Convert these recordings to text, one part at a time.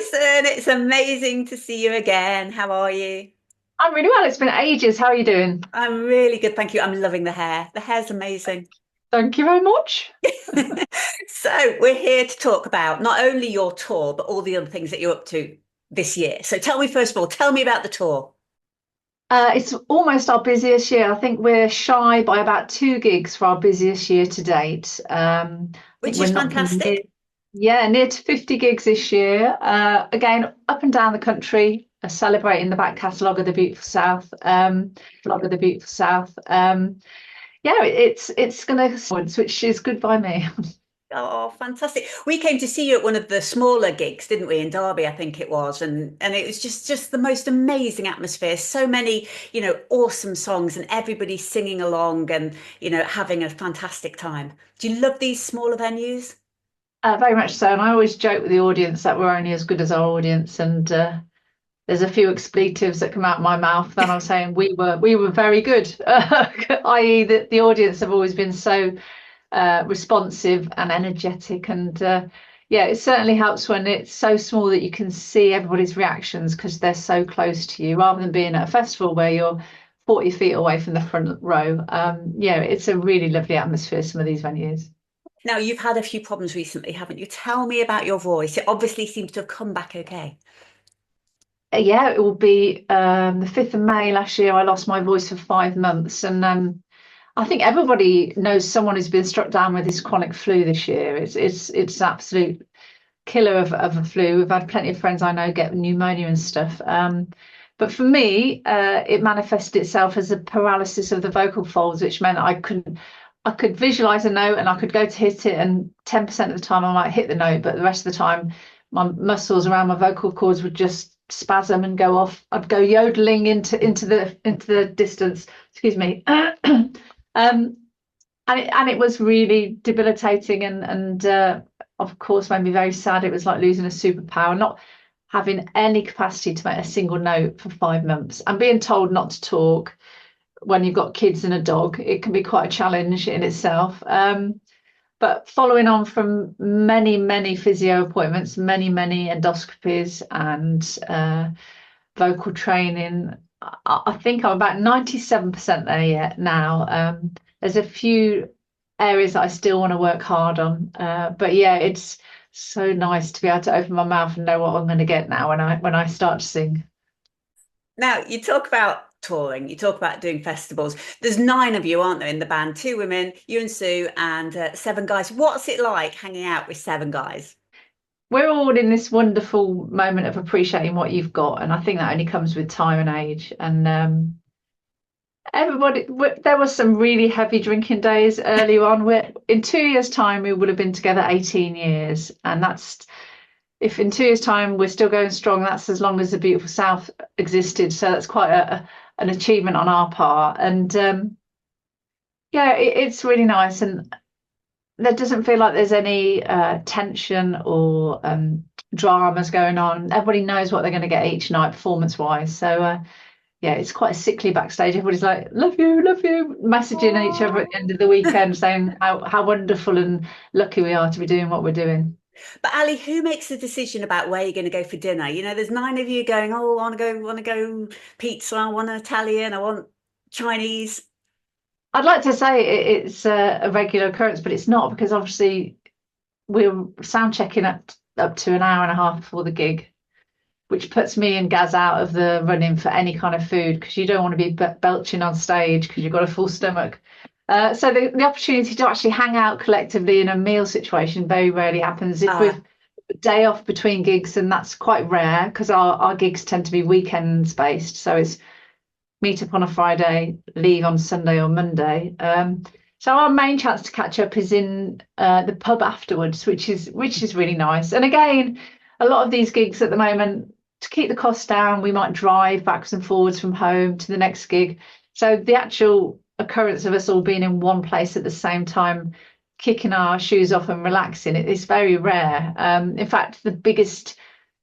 Alison, it's amazing to see you again. How are you? I'm really well. It's been ages. How are you doing? I'm really good, thank you. I'm loving the hair. The hair's amazing. Thank you very much. So, we're here to talk about not only your tour, but all the other things that you're up to this year. So, tell me, first of all, tell me about the tour, It's almost our busiest year. I think we're shy by about 2 gigs for our busiest year to date. I think which we're is knocking near, fantastic. yeah, near to 50 gigs this year. Again, up and down the country, celebrating the back catalogue of the Beautiful South. Log of the Beautiful South. Yeah, it's going to, which is good by me. Oh, fantastic. We came to see you at one of the smaller gigs, didn't we, in Derby, I think it was. And it was just the most amazing atmosphere. So many, awesome songs and everybody singing along and, having a fantastic time. Do you love these smaller venues? Very much so. And I always joke with the audience that we're only as good as our audience. And there's a few expletives that come out of my mouth. Then I'm saying we were very good, i.e. that the audience have always been so responsive and energetic. And yeah, it certainly helps when it's so small that you can see everybody's reactions because they're so close to you, rather than being at a festival where you're 40 feet away from the front row. Yeah, it's a really lovely atmosphere, some of these venues. Now, you've had a few problems recently, haven't you? Tell me about your voice. It obviously seems to have come back okay. Yeah, it will be the 5th of May last year. I lost my voice for 5 months, and I think everybody knows someone who's been struck down with this chronic flu this year. It's absolute killer of a flu. We've had plenty of friends I know get pneumonia and stuff. But for me, it manifested itself as a paralysis of the vocal folds, which meant I could visualize a note and I could go to hit it, and 10% of the time I might hit the note, but the rest of the time my muscles around my vocal cords would just spasm and go off. I'd go yodeling into the distance. Excuse me. And it was really debilitating, and of course made me very sad. It was like losing a superpower, not having any capacity to make a single note for 5 months and being told not to talk when you've got kids and a dog. It can be quite a challenge in itself. But following on from many physio appointments, many endoscopies, and vocal training, I think I'm about 97% there yet now. There's a few areas that I still want to work hard on, but yeah, it's so nice to be able to open my mouth and know what I'm going to get now when I start to sing. Now, you talk about touring, you talk about doing festivals. There's nine of you, aren't there, in the band? Two women, you and Sue, and seven guys. What's it like hanging out with seven guys? We're all in this wonderful moment of appreciating what you've got, and I think that only comes with time and age. And everybody, there was some really heavy drinking days early on. In 2 years' time, we would have been together 18 years, and that's if in 2 years' time we're still going strong. That's as long as the Beautiful South existed. So that's quite an achievement on our part. And yeah, it's really nice, and there doesn't feel like there's any tension or dramas going on. Everybody knows what they're going to get each night, performance-wise. So. Yeah, it's quite sickly backstage. Everybody's like, love you, messaging each other at the end of the weekend saying how wonderful and lucky we are to be doing what we're doing. But Ali, who makes the decision about where you're going to go for dinner? There's nine of you going, oh, I want to go pizza, I want Italian, I want Chinese. I'd like to say it's a regular occurrence, but it's not, because obviously we're sound checking up to an hour and a half before the gig, which puts me and Gaz out of the running for any kind of food, because you don't want to be belching on stage because you've got a full stomach. So the opportunity to actually hang out collectively in a meal situation very rarely happens. If we've Ah, day off between gigs, and that's quite rare because our gigs tend to be weekends based. So it's meet up on a Friday, leave on Sunday or Monday. So our main chance to catch up is in the pub afterwards, which is really nice. And again, a lot of these gigs at the moment, to keep the costs down, we might drive backwards and forwards from home to the next gig. So the actual occurrence of us all being in one place at the same time, kicking our shoes off and relaxing, it is very rare. In fact, the biggest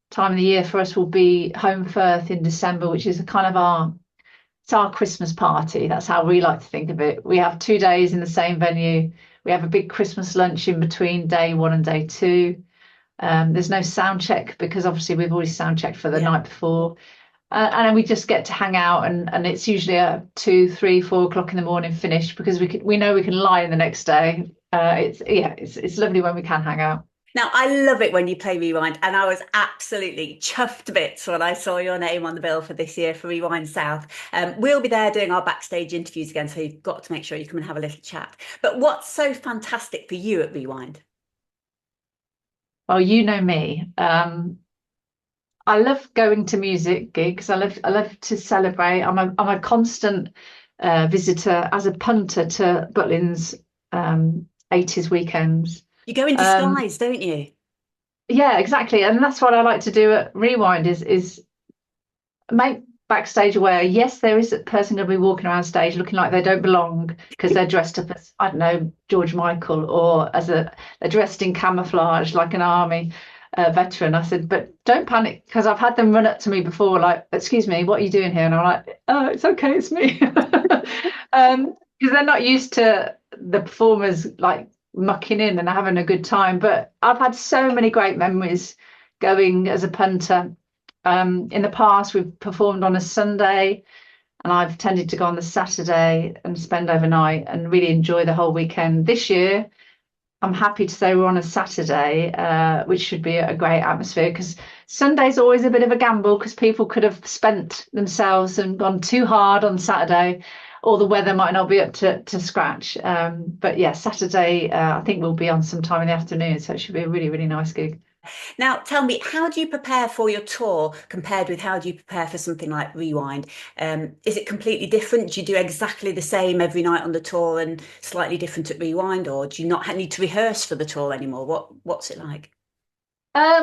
time of the year for us will be Home Firth in December, which is a kind of our Christmas party. That's how we like to think of it. We have 2 days in the same venue. We have a big Christmas lunch in between day one and day two. There's no sound check because obviously we've already sound checked for the Yeah. night before. And then we just get to hang out, and it's usually a 2, 3, 4 o'clock in the morning finish because we know we can lie in the next day. It's lovely when we can hang out. Now, I love it when you play Rewind, and I was absolutely chuffed to bits when I saw your name on the bill for this year for Rewind South. We'll be there doing our backstage interviews again, so you've got to make sure you come and have a little chat. But what's so fantastic for you at Rewind? Well, you know me. I love going to music gigs. I love to celebrate. I'm a constant visitor as a punter to Butlins 80s weekends. You go in Um, disguise, don't you? yeah, exactly, and that's what I like to do at Rewind is make backstage aware. Yes, there is a person going to be walking around stage looking like they don't belong because they're dressed up as, I don't know, George Michael, or they're dressed in camouflage like an army veteran. I said, but don't panic because I've had them run up to me before, like, excuse me, what are you doing here? And I'm like, oh, it's okay, it's me. Because they're not used to the performers like mucking in and having a good time. But I've had so many great memories going as a punter. In the past, we've performed on a Sunday, and I've tended to go on the Saturday and spend overnight and really enjoy the whole weekend. This year, I'm happy to say we're on a Saturday, which should be a great atmosphere because Sunday's always a bit of a gamble because people could have spent themselves and gone too hard on Saturday, or the weather might not be up to scratch. But yeah, Saturday, I think we'll be on sometime in the afternoon, so it should be a really, really nice gig. Now, tell me, how do you prepare for your tour compared with how do you prepare for something like Rewind? Is it completely different? Do you do exactly the same every night on the tour and slightly different at Rewind, or do you not need to rehearse for the tour anymore? What's it like?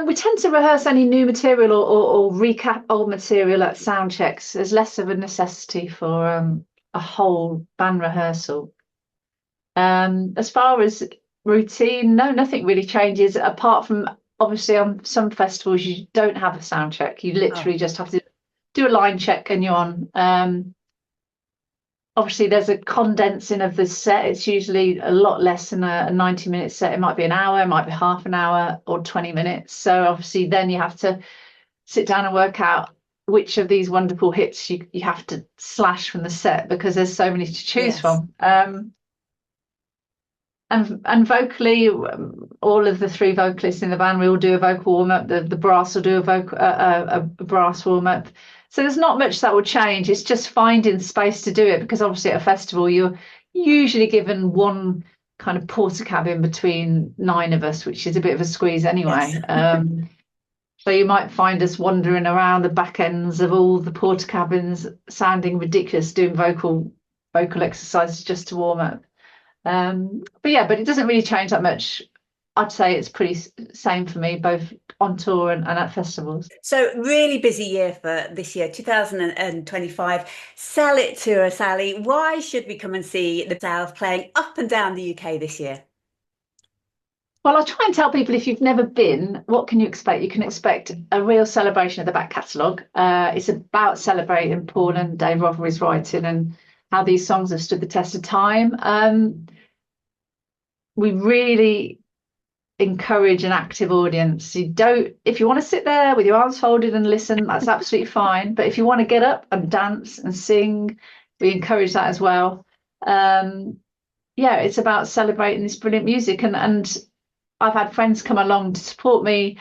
We tend to rehearse any new material or recap old material at sound checks. There's less of a necessity for a whole band rehearsal. As far as routine, no, nothing really changes apart from obviously on some festivals you don't have a sound check. You Oh, literally just have to do a line check and you're on. Obviously, there's a condensing of the set. It's usually a lot less than a 90-minute set. It might be an hour, it might be half an hour or 20 minutes. So obviously then you have to sit down and work out which of these wonderful hits you have to slash from the set because there's so many to choose yes. from. And vocally, all of the three vocalists in the band, we all do a vocal warm up. The brass will do a brass warm up. So there's not much that will change. It's just finding space to do it because obviously at a festival you're usually given one kind of porter cabin between 9 of us, which is a bit of a squeeze Yes. anyway. So you might find us wandering around the back ends of all the porter cabins, sounding ridiculous, doing vocal exercises just to warm up. But yeah, but it doesn't really change that much. I'd say it's pretty same for me, both on tour and at festivals. So really busy year for this year, 2025. Sell it to us, Sally. Why should we come and see the South playing up and down the UK this year? Well, I try and tell people if you've never been, what can you expect? You can expect a real celebration of the back catalogue. It's about celebrating Paul and Dave Rothery's writing and how these songs have stood the test of time. We really encourage an active audience. You don't, if you want to sit there with your arms folded and listen, that's absolutely fine. But if you want to get up and dance and sing, we encourage that as well. Yeah, it's about celebrating this brilliant music. And I've had friends come along to support me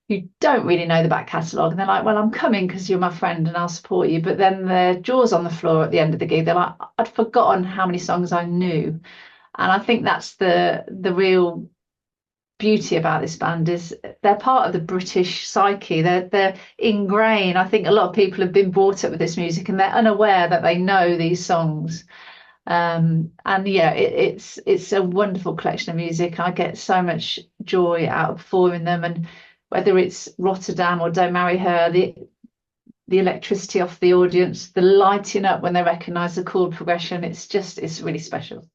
who don't really know the back catalogue. And they're like, well, I'm coming because you're my friend and I'll support you. But then their jaw's on the floor at the end of the gig. They're like, I'd forgotten how many songs I knew. And I think that's the real beauty about this band is they're part of the British psyche. They're ingrained. I think a lot of people have been brought up with this music and they're unaware that they know these songs. And yeah, it's a wonderful collection of music. I get so much joy out of performing them, and whether it's Rotterdam or Don't Marry Her, the electricity off the audience, the lighting up when they recognise the chord progression, it's really special.